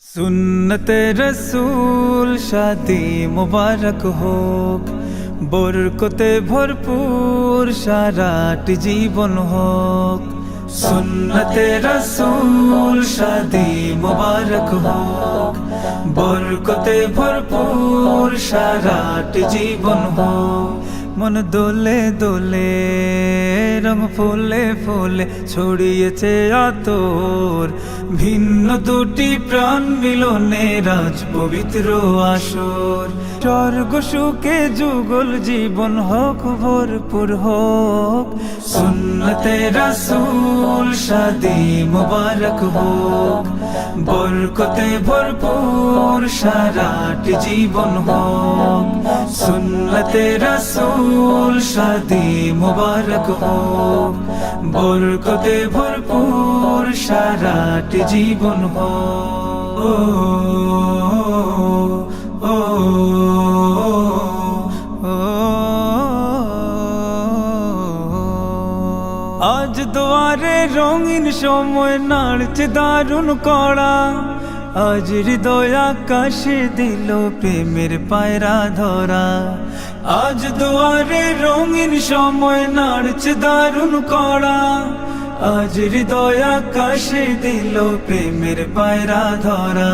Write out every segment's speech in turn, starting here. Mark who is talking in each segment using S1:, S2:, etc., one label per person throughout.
S1: सुन्नते रसूल शादी मुबारक होक, बरकते भरपूर साराट जीवन होक। सुन्नते रसूल शादी मुबारक होक, बरकते भरपूर साराट जीवन होक। मन दोले दोले रंग फुले फुले ছড়িয়েছে আতর, ভিন্ন দুটি প্রাণ মিলনে রাজ পবিত্র আসর। স্বর্গ সুখে যুগল জীবন হোক ভরপুর হোক, সুন্নতে রাসূল শাদি মুবারক হোক, বরকতে ভরপুর সারাট জীবন হোক। সুন্নতে রাসূল শাদি মুবারক হোক, বরকতে ভরপুর সারাট জীবন হোক। আজ দুয়ারে রঙিন সময় নাড়ছে দারুণ কড়া, আজ হৃদয় আকাশে দিল প্রেমের পায়রা ধরা। আজ দুয়ারে রঙিন সময় নাড়ছে দারুণ কড়া, আজ হৃদয় আকাশে দিল প্রেমের পায়রা ধরা।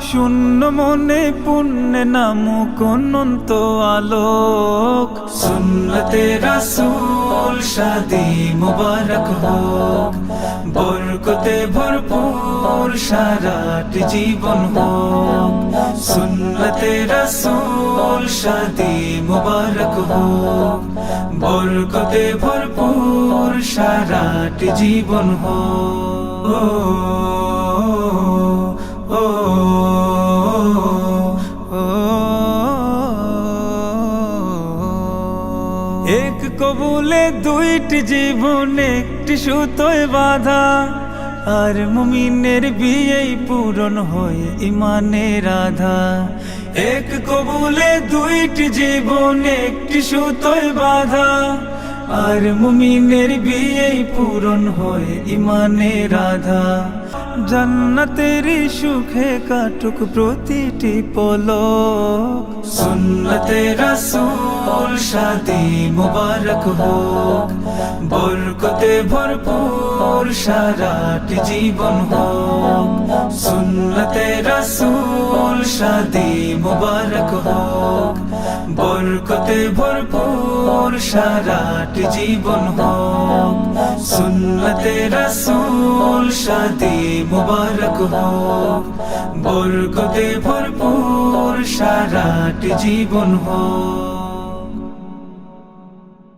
S1: শূন্য মনে পুণ্যে নামুক অনন্ত আলোক, সুন্নতে রাসূল শাদি মুবারক হোক, বরকতে ভরপুর সারাট জীবন হোক। সুন্নতে রাসূল শাদি মুবারক হোক, বরকতে ভরপুর সারাট জীবন হোক। এক কবুলে দুইটি জীবন একটি সুতোয় বাঁধা, আর মুমিনের বিয়েই পূরণ হয় ইমানের আধা। এক কবুলে দুইটি জীবন একটি সুতোয় বাঁধা, আর মুমিনের বিয়েই পূরণ হয় ইমানের আধা। জান্নাতেরই সুখে কাটুক প্রতিটি পলক, সুন্নতে রাসূল শাদি মুবারক হোক, বরকতে ভরপুর সারাট জীবন হোক। সুন্নতে রাসূল শাদি মুবারক হোক, বরকতে ভরপুর সারাট জীবন হোক। সুন্নতে রাসূল শাদি মুবারক হোক, বরকতে ভরপুর সারাট জীবন হোক।